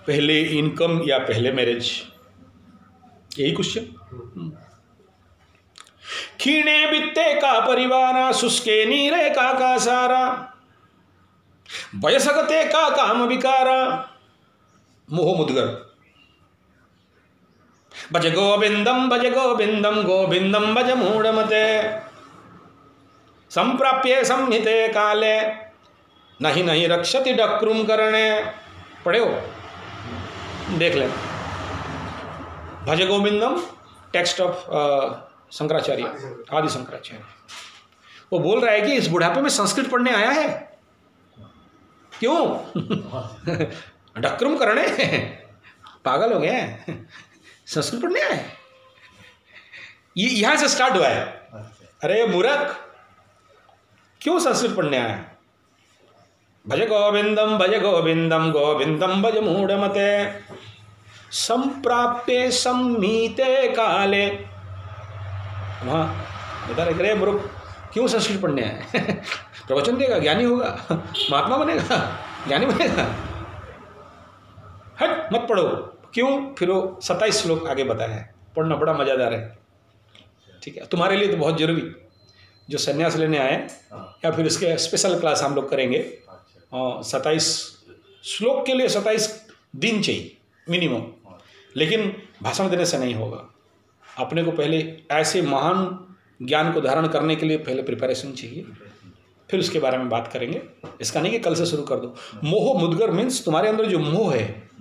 पहले इनकम या पहले मैरिज, यही क्वेश्चन। खीणे बित्ते का परिवारा, शुष्के नीरे का सारा, वयसगते का काम विकारा, मोह मुदगर। भज गोविंदम गोविंदम भज मूढ़मते, संप्राप्य संहिते काले, नहीं नहीं रक्षति डक्रुम करणे। पढ़े हो, देख ले। भज गोविंदम टेक्स्ट ऑफ शंकराचार्य, आदि शंकराचार्य। वो बोल रहा है कि इस बुढ़ापे में संस्कृत पढ़ने आया है, क्यों? डक्रुम करणे, पागल हो गए हैं, संस्कृत पढ़ने आए। ये यहां से स्टार्ट हुआ है। अरे मूर्ख, क्यों संस्कृत पढ़ने आया? भज गोविंदम गोविंदम भज मूढ़मते, संप्राप्ते सम्मीते काले। वहां बता रहे, अरे मूर्ख, क्यों संस्कृत पढ़ने आए? प्रवचन देगा, ज्ञानी होगा, महात्मा बनेगा, ज्ञानी बनेगा। हट, मत पढ़ो। क्यों? फिर वो 27 श्लोक आगे बताया है, पढ़ना बड़ा मजादार है। ठीक है, तुम्हारे लिए तो बहुत जरूरी, जो संन्यास लेने आए, या फिर इसके स्पेशल क्लास हम लोग करेंगे। 27 श्लोक के लिए 27 दिन चाहिए मिनिमम, लेकिन भाषण देने से नहीं होगा। अपने को पहले ऐसे महान ज्ञान को धारण करने के लिए पहले प्रिपरेशन चाहिए, फिर उसके बारे में बात करेंगे। इसका नहीं कि कल से शुरू कर दो। मोह मुदगर मीन्स तुम्हारे अंदर जो मोह है,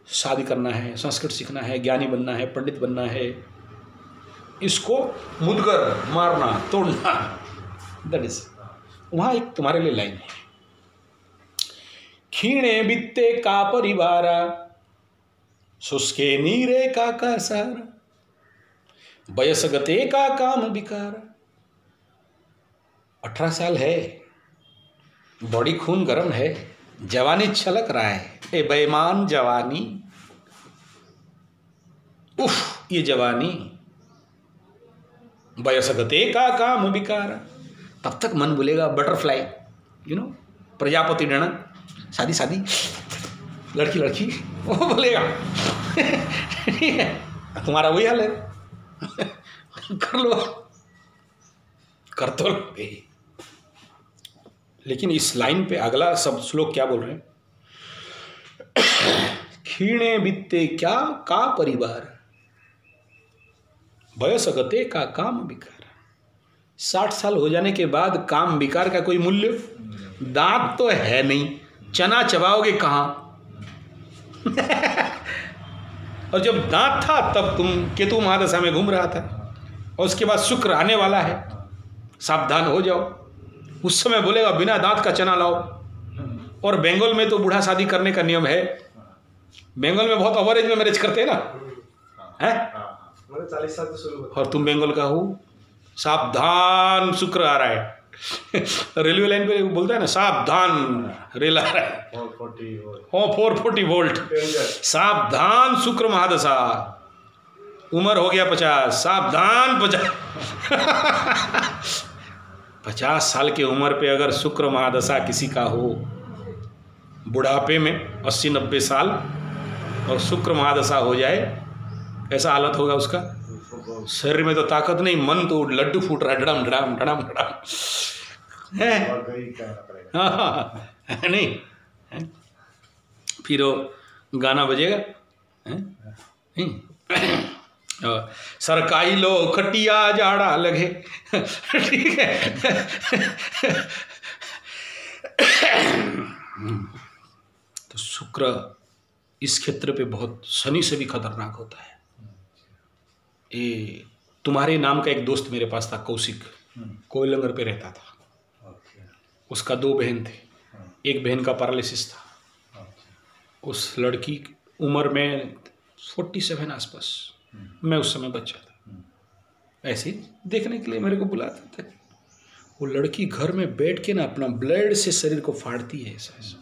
शादी करना है, संस्कृत सीखना है, ज्ञानी बनना है, पंडित बनना है, इसको मुदगर, मारना, तोड़ना, दैट इज। वहां एक तुम्हारे लिए लाइन है। खीणे बित्ते का परिवारा, शुष्के नीरे का सारा, वयसगते का काम विकारा। 18 साल है, बॉडी खून गर्म है, जवानी छलक रहा है। ए बेईमान जवानी, उफ ये जवानी। वयसगते का काम विकारा, तब तक मन बोलेगा बटरफ्लाई, प्रजापति डण, शादी शादी, लड़की लड़की, वो बोलेगा। ठीक है, तुम्हारा वही हाल है। कर लो, कर तो लो। लेकिन इस लाइन पे अगला सब श्लोक क्या बोल रहे हैं? खीणे बित्ते क्या का परिवार, वयसगते का काम विकार। 60 साल हो जाने के बाद काम विकार का कोई मूल्य? दांत तो है नहीं, चना चबाओगे कहाँ? और जब दांत था तब तुम केतु महादशा में घूम रहा था, और उसके बाद शुक्र आने वाला है, सावधान हो जाओ। उस समय बोलेगा बिना दांत का चना लाओ। और बंगाल में तो बूढ़ा शादी करने का नियम है। बंगाल में बहुत ओवर एज में मैरिज करते हैं ना, हैं? 40 साल से शुरू। और तुम बंगाल का हो, सावधान शुक्र आ रहा है। रेलवे लाइन पे बोलता है ना, सावधान रेल आ रहा है, 440 वोल्ट, सावधान शुक्र महादशा, उम्र हो गया 50, सावधान 50 साल की उम्र पे अगर शुक्र महादशा किसी का हो, बुढ़ापे में 80-90 साल और शुक्र महादशा हो जाए, ऐसा हालत होगा उसका। शरीर में तो ताकत नहीं, मन तो लड्डू फूट रहा है, डड़म डड़म डड़म डड़म, है नहीं? फिर वो गाना बजेगा, सरकाई लो खटिया जाड़ा लगे। ठीक है। तो शुक्र इस क्षेत्र पे बहुत शनि से भी खतरनाक होता है। ये तुम्हारे नाम का एक दोस्त मेरे पास था, कौशिक, कोयलंगर पे रहता था। उसका 2 बहन थे, एक बहन का पैरालिसिस था। उस लड़की उम्र में 47 आसपास, मैं उस समय बच्चा था। ऐसे ही देखने के लिए मेरे को बुलाते थे। वो लड़की घर में बैठ के ना अपना ब्लेड से शरीर को फाड़ती है, ऐसा ऐसा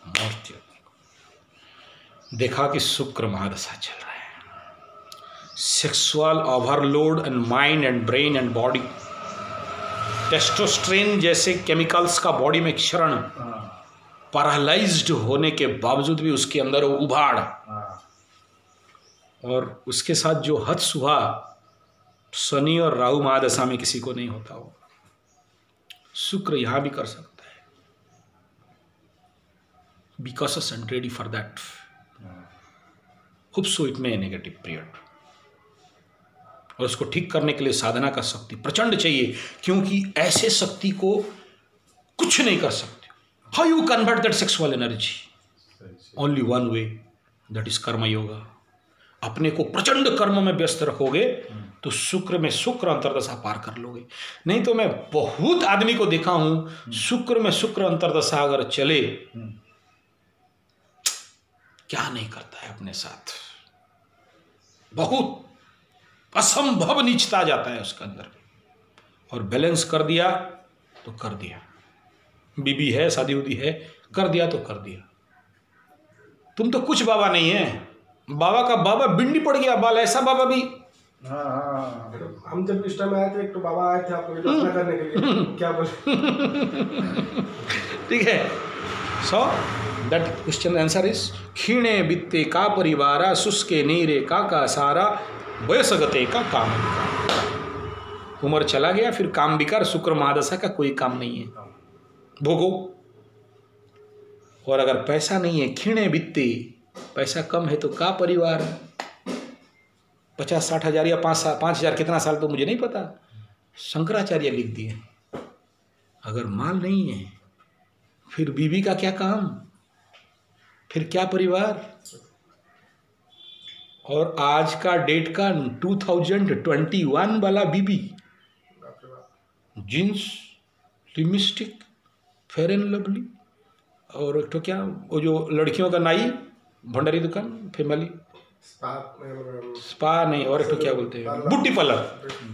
मरती है। देखा कि शुक्र महादशा चल रहा है, sexual overload and mind and brain and body, testosterone जैसे केमिकल्स का बॉडी में क्षरण, पैरालाइज्ड होने के बावजूद भी उसके अंदर वो उभाड़, और उसके साथ जो हत्स हुआ शनि और राहु महादशा में किसी को नहीं होता हो। शुक्र यहां भी कर सकता है। Be cautious and ready for that. Hopes so it में नेगेटिव पीरियड, और उसको ठीक करने के लिए साधना का शक्ति प्रचंड चाहिए, क्योंकि ऐसे शक्ति को कुछ नहीं कर सकते। How you convert that sexual energy? Only one way, that is कर्म योगा। अपने को प्रचंड कर्म में व्यस्त रखोगे तो शुक्र में शुक्र अंतर्दशा पार कर लोगे। नहीं तो मैं बहुत आदमी को देखा हूं, शुक्र में शुक्र अंतर्दशा अगर चले, क्या नहीं करता है अपने साथ। बहुत असंभव नीचता जाता है उसके अंदर, और बैलेंस कर दिया तो कर दिया। बीबी है, शादी उदी है, कर दिया तो कर दिया। तुम तो कुछ बाबा नहीं है, बाबा का बाबा बिंडी पड़ गया बाल, ऐसा बाबा भी। हाँ, हम जब इस टाइम आए थे, एक तो बाबा आए थे आपको विपස්සना करने के लिए, क्या बोले? ठीक है। So that question answer is क्षीणे वित्ते का परिवारा, शुष्के नीरे का सारा, वयस गते का काम विकार। उम्र चला गया, फिर काम विकार। शुक्र महादशा का कोई काम नहीं है, भोगो। और अगर पैसा नहीं है, क्षीणे वित्ते, पैसा कम है तो का परिवार, 50-60 हज़ार या 5,000 कितना साल तो मुझे नहीं पता, शंकराचार्य लिख दिए। अगर माल नहीं है फिर बीवी का क्या काम, फिर क्या परिवार। और आज का डेट का 2021 वाला BB, jeans, lipstick, Fair and Lovely, और एक तो क्या वो जो लड़कियों का नाई, भंडारी दुकान, फैमिली स्पा नहीं, और एक तो क्या बोलते हैं,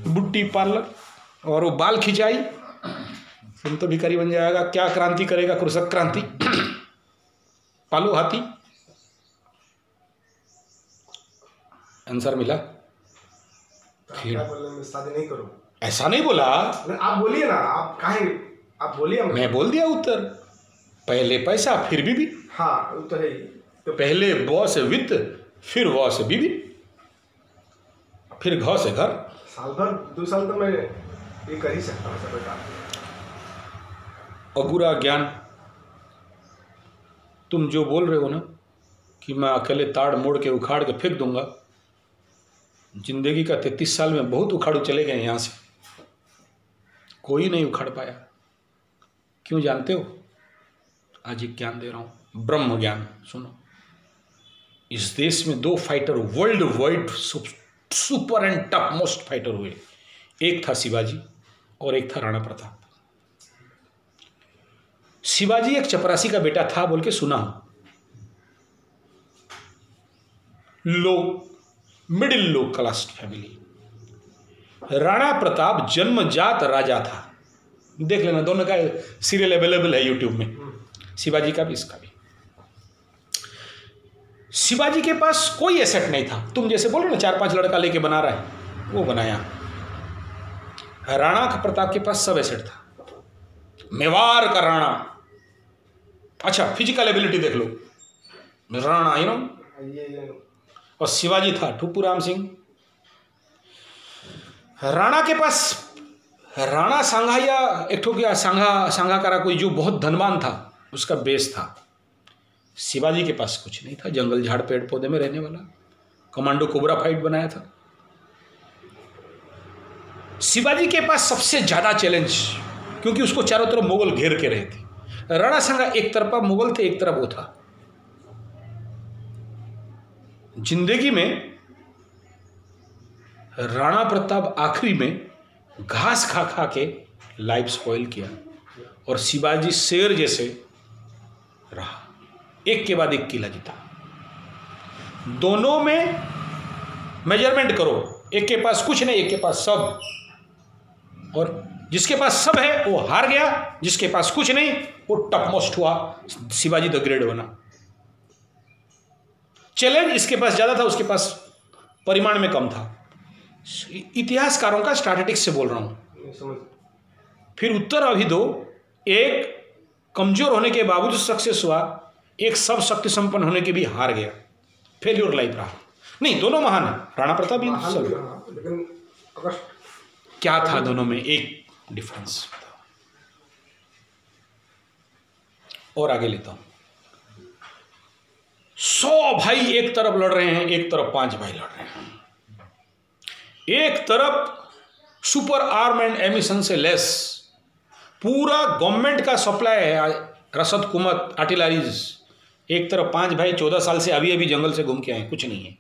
बुट्टी पार्लर, और वो बाल खिंचाई। तुम तो भिखारी बन जाएगा। क्या क्रांति करेगा? कृषक क्रांति। पालो हाथी। आंसर मिला? शादी नहीं करो, ऐसा नहीं बोला। आप बोलिए ना, आप काहे, आप बोलिए। मैं बोल दिया उत्तर, पहले पैसा फिर बीबी। हाँ वो तो है ही। तो पहले बॉस वित्त, फिर बॉस बीबी, फिर घर से घर। साल भर 2 साल तो मैं ये कर ही सकता हूँ सब काम। अगुरा ज्ञान। तुम जो बोल रहे हो ना कि मैं अकेले ताड़ मोड़ के उखाड़ के फेंक दूंगा, जिंदगी का 33 साल में बहुत उखाड़ू चले गए यहाँ से, कोई नहीं उखाड़ पाया। क्यों जानते हो? आज एक ज्ञान दे रहा हूँ, ब्रह्म ज्ञान। सुनो, इस देश में 2 fighter world wide super and top most fighter हुए। एक था शिवाजी और एक था राणा प्रताप। शिवाजी एक चपरासी का बेटा था बोल के सुना, लो मिडिल लो क्लास फैमिली। राणा प्रताप जन्मजात राजा था। देख लेना, दोनों का सीरियल अवेलेबल है यूट्यूब में, शिवाजी का भी इसका भी। शिवाजी के पास कोई एसेट नहीं था। तुम जैसे बोलो ना 4-5 लड़का लेके बना रहा है, वो बनाया। राणा प्रताप के पास सब एसेट था। मेवाड़ का राणा, अच्छा फिजिकल एबिलिटी देख लो, राणा यू नो। और शिवाजी था ठुप्पूराम सिंह। राणा के पास, राणा सांघा या एक ठो क्या सांघा करा कोई जो बहुत धनवान था, उसका बेस था। शिवाजी के पास कुछ नहीं था, जंगल झाड़ पेड़ पौधे में रहने वाला, कमांडो कोबरा फाइट बनाया था। शिवाजी के पास सबसे ज्यादा चैलेंज, क्योंकि उसको चारों तरफ मुगल घेर के रहे थे। राणा सांघा एक तरफा मुगल थे, एक तरफ वो था। जिंदगी में राणा प्रताप आखिरी में घास खा खा के लाइफ स्पॉइल किया, और शिवाजी शेर जैसे रहा, एक के बाद एक किला जीता। दोनों में मेजरमेंट करो, एक के पास कुछ नहीं, एक के पास सब। और जिसके पास सब है वो हार गया, जिसके पास कुछ नहीं वो टॉप मोस्ट हुआ, शिवाजी द ग्रेट बना। चैलेंज इसके पास ज्यादा था, उसके पास परिमाण में कम था। इतिहासकारों का स्टैटिस्टिक्स से बोल रहा हूं। फिर उत्तर अभी दो, एक कमजोर होने के बावजूद सक्सेस हुआ, एक सब शक्ति संपन्न होने के भी हार गया, फेल्योर लाइफ रहा। नहीं, दोनों महान है, राणा प्रताप भी सब। लेकिन अगर क्या था दोनों में एक डिफरेंस? और आगे लेता हूं। 100 भाई एक तरफ लड़ रहे हैं, एक तरफ 5 भाई लड़ रहे हैं। एक तरफ सुपर आर्म एंड एमिशन से लेस पूरा गवर्नमेंट का सप्लाई है, रसद कुमत आर्टिलरीज। एक तरफ 5 भाई 14 साल से अभी अभी जंगल से घूम के आए, कुछ नहीं है।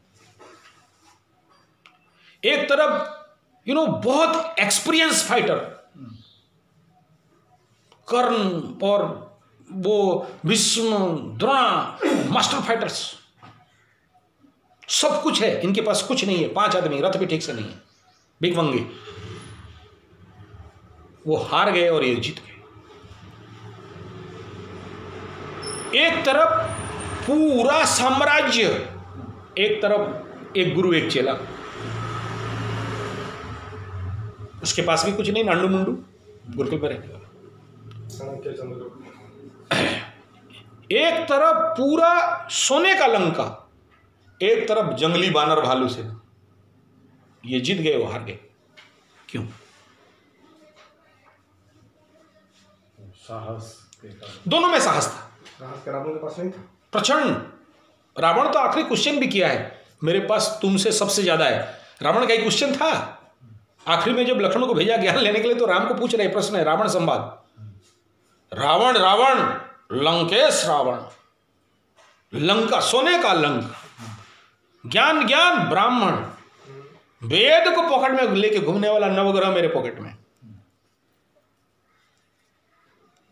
एक तरफ बहुत एक्सपीरियंस फाइटर, कर्ण और वो भीष्म, द्रोण, मास्टर फाइटर्स, सब कुछ है इनके पास, कुछ नहीं है। 5 आदमी, रथ भी ठीक से नहीं है, भिखमंगे। वो हार गए और ये जीत गए। एक तरफ पूरा साम्राज्य, एक तरफ एक गुरु एक चेला, उसके पास भी कुछ नहीं, नांडू मुंडू, गुरुकुल में रहने वाला। एक तरफ पूरा सोने का लंका, एक तरफ जंगली बानर भालू से। ये जीत गए, वो हार गए। क्यों? साहस। दोनों में साहस था। साहस रावण के पास नहीं था, प्रचंड। रावण तो आखिरी क्वेश्चन भी किया है, मेरे पास तुमसे सबसे ज्यादा है। रावण का एक क्वेश्चन था आखिरी में, जब लक्ष्मण को भेजा ज्ञान लेने के लिए, तो राम को पूछ रहे प्रश्न है, रावण संवाद। रावण रावण लंकेश रावण, लंका सोने का लंका, ज्ञान ज्ञान ब्राह्मण, वेद को पॉकेट में लेके घूमने वाला नवग्रह मेरे पॉकेट में।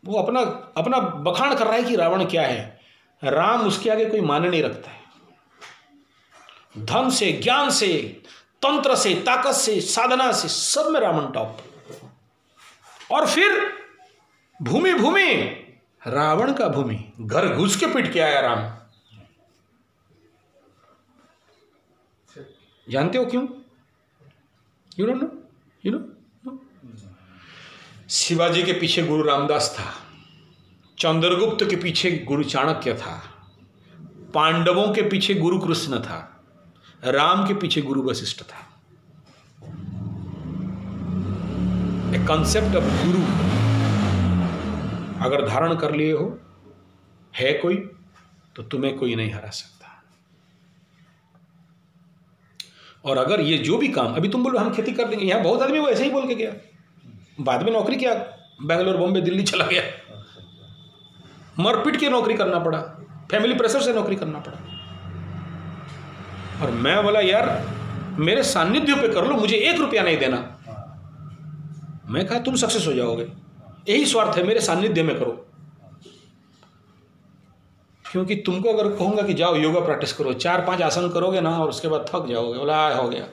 वो अपना अपना बखान कर रहा है कि रावण क्या है। राम उसके आगे कोई माने नहीं रखता है। धन से, ज्ञान से, तंत्र से, ताकत से, साधना से, सब में रावण टॉप। और फिर भूमि भूमि, रावण का भूमि, घर घुस के पिट के आया राम। जानते हो क्यों? You don't know? You know? Shivaji के पीछे गुरु रामदास था, चंद्रगुप्त के पीछे गुरु चाणक्य था, पांडवों के पीछे गुरु कृष्ण था, राम के पीछे गुरु वशिष्ठ था। ए कॉन्सेप्ट ऑफ गुरु अगर धारण कर लिए हो, है कोई, तो तुम्हें कोई नहीं हरा सकता। और अगर ये जो भी काम, अभी तुम बोलो हम खेती कर देंगे, यहां बहुत आदमी वो ऐसे ही बोल के गया, बाद में नौकरी किया, बेंगलोर, बॉम्बे, दिल्ली चला गया, मरपिट के नौकरी करना पड़ा, फैमिली प्रेशर से नौकरी करना पड़ा। और मैं बोला यार मेरे सानिध्य पे कर लो, मुझे 1 रुपया नहीं देना। मैं कहा तुम सक्सेस हो जाओगे, यही स्वार्थ है, मेरे सानिध्य में करो। क्योंकि तुमको अगर कहूंगा कि जाओ योगा प्रैक्टिस करो, 4-5 आसन करोगे ना, और उसके बाद थक जाओगे, बोला हो गया।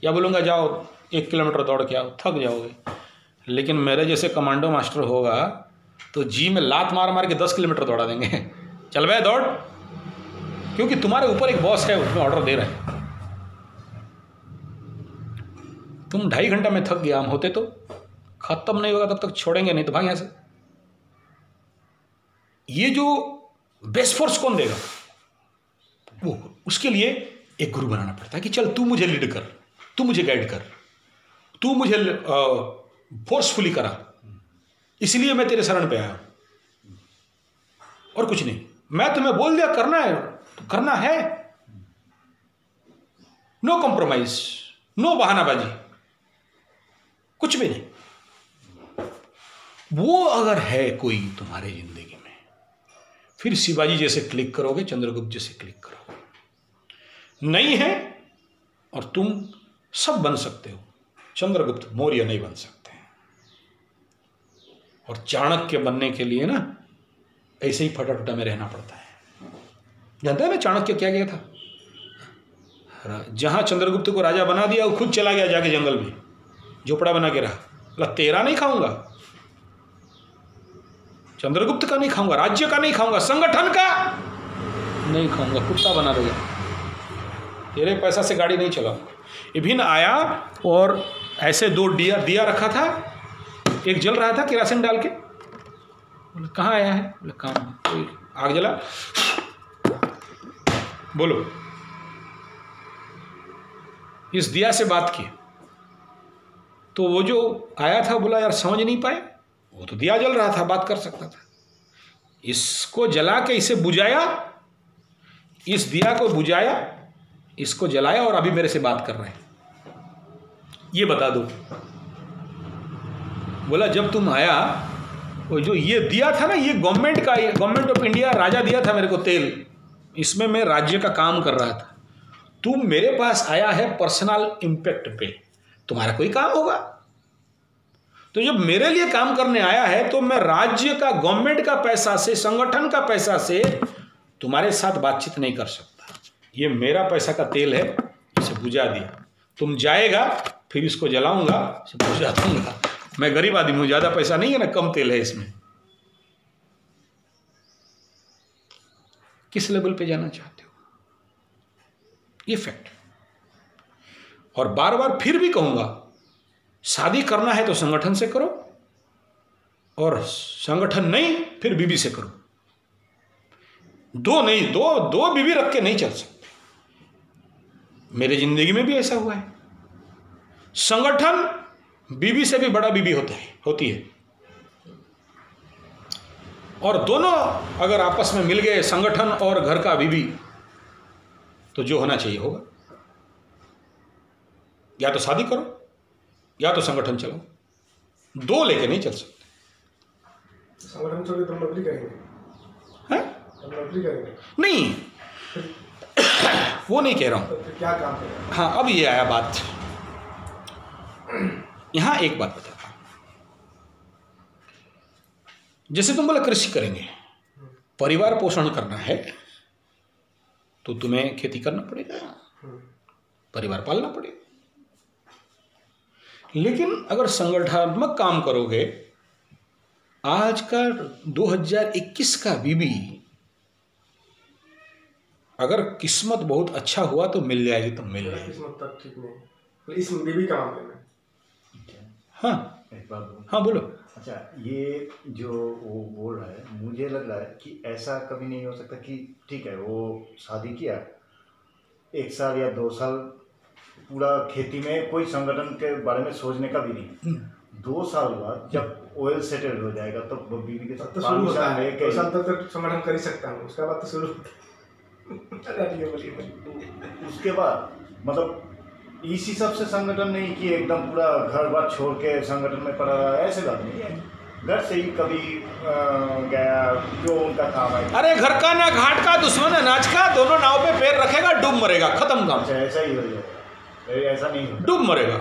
या बोलूँगा जाओ 1 किलोमीटर दौड़ के आओ, थक जाओगे। लेकिन मेरे जैसे कमांडो मास्टर होगा तो जी में लात मार मार के 10 किलोमीटर दौड़ा देंगे। चल भाई दौड़, क्योंकि तुम्हारे ऊपर एक बॉस है, उसमें ऑर्डर दे रहा है। तुम 2.5 घंटा में थक गया, हम होते तो खत्म नहीं होगा तब तक छोड़ेंगे नहीं, तो भाग यहां से। ये जो बेस्ट फोर्स कौन देगा? वो उसके लिए एक गुरु बनाना पड़ता है कि चल तू मुझे लीड कर, तू मुझे गाइड कर, तू मुझे फोर्सफुली करा, इसलिए मैं तेरे शरण पे आया, और कुछ नहीं। मैं तुम्हें बोल दिया करना है तो करना है, नो कॉम्प्रोमाइज, नो बहानाबाजी, कुछ भी नहीं। वो अगर है कोई तुम्हारे जिंदगी में, फिर शिवाजी जैसे क्लिक करोगे, चंद्रगुप्त जैसे क्लिक करोगे। नहीं है और तुम सब बन सकते हो, चंद्रगुप्त मौर्य नहीं बन सकते। और चाणक्य बनने के लिए ना ऐसे ही फटाफटा में रहना पड़ता है। जानते हैं ना चाणक्य क्या किया था? जहां चंद्रगुप्त को राजा बना दिया, वो खुद चला गया जाके जंगल में, झोपड़ा बना के रहा। बोला तेरा नहीं खाऊंगा, चंद्रगुप्त का नहीं खाऊंगा, राज्य का नहीं खाऊंगा, संगठन का नहीं खाऊंगा, कुत्ता बना रहेगा, तेरे पैसा से गाड़ी नहीं चलाऊंगा। इभिन आया और ऐसे 2 दिया रखा था, एक जल रहा था केरासिन डाल के, बोले कहाँ आया है? बोले काम में। कोई आग जला, बोलो। इस दिया से बात की तो वो जो आया था बोला यार समझ नहीं पाए, वो तो दिया जल रहा था, बात कर सकता था। इसको जला के इसे बुझाया, इस दिया को बुझाया, इसको जलाया और अभी मेरे से बात कर रहे हैं। ये बता दो। बोला जब तुम आया, वो जो ये दिया था ना, ये गवर्नमेंट का, गवर्नमेंट ऑफ इंडिया राजा दिया था मेरे को तेल, इसमें मैं राज्य का काम कर रहा था। तुम मेरे पास आया है पर्सनल इम्पैक्ट पे, तुम्हारा कोई काम होगा। तो जब मेरे लिए काम करने आया है तो मैं राज्य का, गवर्नमेंट का पैसा से, संगठन का पैसा से तुम्हारे साथ बातचीत नहीं कर सकता। ये मेरा पैसा का तेल है, इसे बुझा दिया। तुम जाएगा, फिर इसको जलाऊंगा, इसे बुझा दूंगा। मैं गरीब आदमी हूं, ज्यादा पैसा नहीं है ना, कम तेल है इसमें। किस लेवल पे जाना चाहते हो? ये फैक्ट। और बार बार फिर भी कहूंगा, शादी करना है तो संगठन से करो, और संगठन नहीं फिर बीवी से करो। दो नहीं, दो बीवी रख के नहीं चल सकते। मेरे जिंदगी में भी ऐसा हुआ है। संगठन बीवी से भी बड़ा बीवी होती है। और दोनों अगर आपस में मिल गए, संगठन और घर का बीवी, तो जो होना चाहिए होगा। या तो शादी करो या तो संगठन चलाओ, दो लेके नहीं चल सकते। संगठन छोड़ के तुम नौकरी करेंगे? हैं? तुम नौकरी करेंगे? नहीं, वो नहीं कह रहा हूं। तो क्या काम करेंगे? हाँ, अब ये आया बात। यहां एक बात बताता हूं। जैसे तुम बोला कृषि करेंगे, परिवार पोषण करना है तो तुम्हें खेती करना पड़ेगा, परिवार पालना पड़ेगा। लेकिन अगर संगठनात्मक काम करोगे, आज का 2021 का बीबी अगर किस्मत बहुत अच्छा हुआ तो मिल जाएगी, तो मिल जाएगी। किस्मत तक ठीक नहीं, इस बीबी का मामले में। हाँ, एक बात बोलूं? हाँ बोलो। अच्छा, ये जो वो बोल रहा है, मुझे लग रहा है कि ऐसा कभी नहीं हो सकता कि ठीक है वो शादी किया, 1 साल या 2 साल पूरा खेती में कोई संगठन के बारे में सोचने का भी नहीं। 2 साल बाद जब ओयल सेटल हो जाएगा तो बीवी के साथ तो शुरू होता है, 2 साल तक संगठन कर ही सकता हूँ, उसके बाद तो शुरू होता है। उसके बाद मतलब इसी सब से संगठन नहीं कि एकदम पूरा घर बार छोड़ के संगठन में पड़ा रहा, ऐसे बात नहीं है। घर से ही कभी गया, जो उनका काम है। अरे घर का ना घाट का, दुश्मन अनाज का, दोनों नाव पे पैर रखेगा, डूब मरेगा, खत्म काम। अच्छा, ऐसा ही हो जाएगा? ऐसा नहीं होता, डूब मरेगा।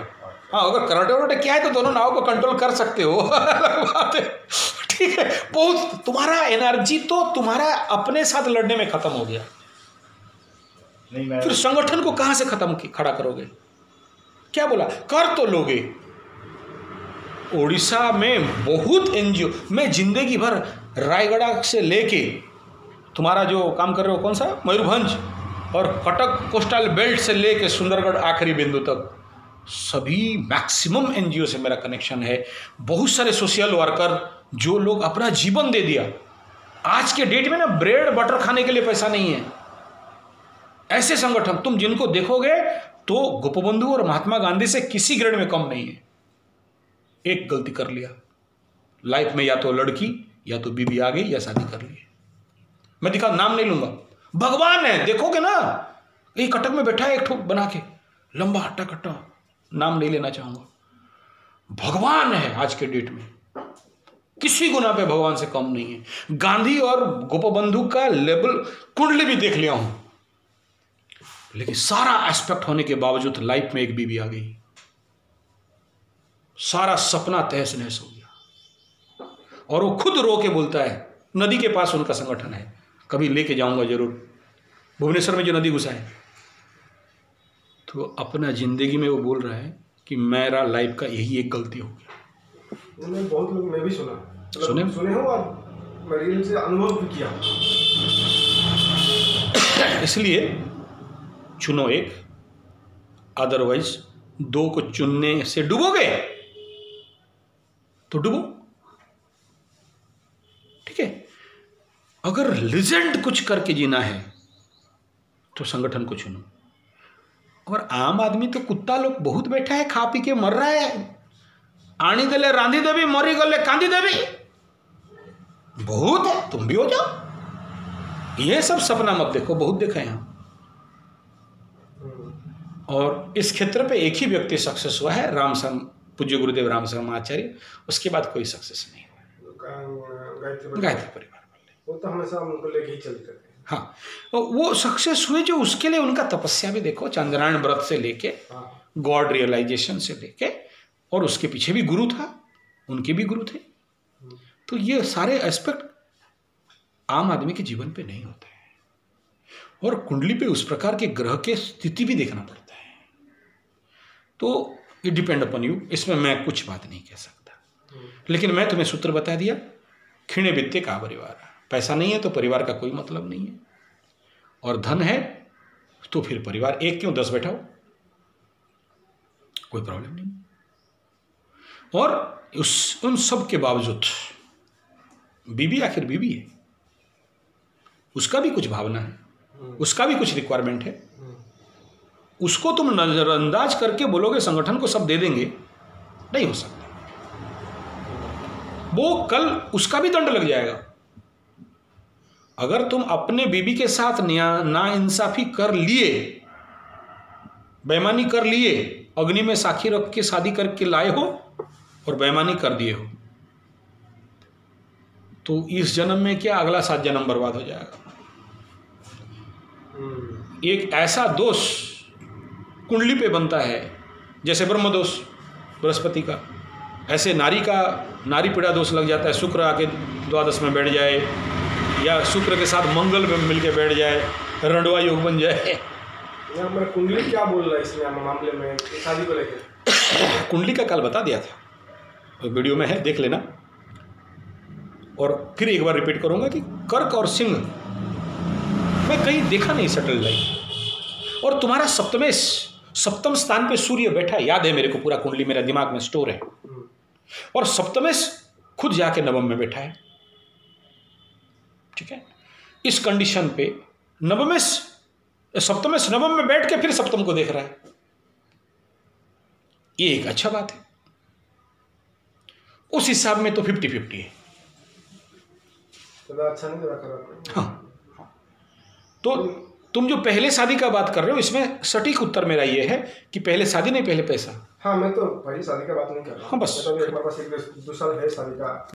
हाँ, अगर कराटे वराटे क्या है तो दोनों नाव को कंट्रोल कर सकते हो। बात है, ठीक है। बहुत तुम्हारा एनर्जी तो तुम्हारा अपने साथ लड़ने में खत्म हो गया। नहीं, फिर संगठन को कहां से खड़ा करोगे? क्या बोला, कर तो लोगे। उड़ीसा में बहुत एनजीओ, मैं जिंदगी भर रायगढ़ से लेके तुम्हारा जो काम कर रहे हो, कौन सा, मयूरभंज, और कटक कोस्टल बेल्ट से लेके सुंदरगढ़ आखिरी बिंदु तक, सभी मैक्सिमम एनजीओ से मेरा कनेक्शन है। बहुत सारे सोशल वर्कर जो लोग अपना जीवन दे दिया। आज के डेट में ना ब्रेड बटर खाने के लिए पैसा नहीं है। ऐसे संगठन तुम जिनको देखोगे तो गोपबंधु और महात्मा गांधी से किसी ग्रेड में कम नहीं है। एक गलती कर लिया लाइफ में, या तो लड़की या तो बीबी आ गई या शादी कर ली। मैं दिखा, नाम नहीं लूंगा, भगवान है, देखोगे ना, ये कटक में बैठा है एक ठोक बना के, लंबा हट्टा कट्टा, नाम नहीं लेना चाहूंगा। भगवान है आज के डेट में, किसी गुना पे भगवान से कम नहीं है। गांधी और गोपबंधु का लेवल कुंडली भी देख लिया हूं, लेकिन सारा एस्पेक्ट होने के बावजूद लाइफ में एक बीबी आ गई, सारा सपना तहस नहस हो गया। और वो खुद रो के बोलता है, नदी के पास उनका संगठन है, कभी लेके जाऊंगा जरूर, भुवनेश्वर में जो नदी घुसा है। तो अपना जिंदगी में वो बोल रहा है कि मेरा लाइफ का यही एक गलती हो गया। मैं बहुत लोग, मैं भी सुना, सुने हो और मैं रियल से अनुभव भी किया। इसलिए चुनो एक, अदरवाइज 2 को चुनने से डूबोगे तो डूबो, अगर लीजेंड कुछ करके जीना है तो संगठन को चुनो। और आम आदमी तो कुत्ता लोग बहुत बैठा है, खा पी के मर रहा है। आनी देले रांधी देवी, मरी गले कांदी देवी, बहुत है, तुम भी हो जाओ। ये सब सपना मत देखो, बहुत देखा यहाँ। और इस क्षेत्र पे एक ही व्यक्ति सक्सेस हुआ है, पूज्य गुरुदेव राम शर्मा आचार्य। उसके बाद कोई सक्सेस नहीं हुआ। गायत्री परिवार वाले वो तो हमेशा उनको लेके ही चलते थे। हाँ, वो सक्सेस हुए जो उसके लिए उनका तपस्या भी देखो, चंद्रायण व्रत से लेके गॉड रियलाइजेशन से लेके, और उसके पीछे भी गुरु था, उनके भी गुरु थे। तो ये सारे एस्पेक्ट आम आदमी के जीवन पे नहीं होते हैं। और कुंडली पे उस प्रकार के ग्रह के स्थिति भी देखना पड़ता है। तो इट डिपेंड अपॉन यू, इसमें मैं कुछ बात नहीं कह सकता। लेकिन मैं तुम्हें सूत्र बता दिया, क्षीणे वित्ते का परिवार। पैसा नहीं है तो परिवार का कोई मतलब नहीं है, और धन है तो फिर परिवार एक क्यों 10 बैठाओ, कोई प्रॉब्लम नहीं। और उन सब के बावजूद बीबी आखिर बीबी है, उसका भी कुछ भावना है, उसका भी कुछ रिक्वायरमेंट है। उसको तुम नजरअंदाज करके बोलोगे संगठन को सब दे देंगे, नहीं हो सकता। वो कल उसका भी दंड लग जाएगा। अगर तुम अपने बीबी के साथ नाइंसाफी कर लिए, बेईमानी कर लिए, अग्नि में साखी रख के शादी करके लाए हो और बेईमानी कर दिए हो, तो इस जन्म में क्या, अगला 7 जन्म बर्बाद हो जाएगा। एक ऐसा दोष कुंडली पे बनता है जैसे ब्रह्म दोष बृहस्पति का, ऐसे नारी पीड़ा दोष लग जाता है। शुक्र आके द्वादश में बैठ जाए, या शुक्र के साथ मंगल में मिलके बैठ जाए, रंडवा योग बन जाए। कुंडली क्या बोल रहा है इसमें मामले में, शादी को लेकर? कुंडली का कल बता दिया था, वीडियो में है, देख लेना। और फिर एक बार रिपीट करूंगा कि कर्क और सिंह में कहीं देखा नहीं सेटल लाइफ। और तुम्हारा सप्तम स्थान पे सूर्य बैठा है, याद है मेरे को, पूरा कुंडली मेरा दिमाग में स्टोर है। और सप्तमेश खुद जाके नवम में बैठा है, ठीक है। इस कंडीशन पे सप्तमेश नवम में बैठ के फिर सप्तम को देख रहा है, ये एक अच्छा बात है। उस हिसाब में तो 50-50 है। अच्छा नहीं लगा। हाँ, तो तुम जो पहले शादी का बात कर रहे हो, इसमें सटीक उत्तर मेरा ये है कि पहले शादी नहीं, पहले पैसा। हाँ, मैं तो पहली शादी का बात नहीं कर रहा। हाँ, बस एक 2 साल है शादी का।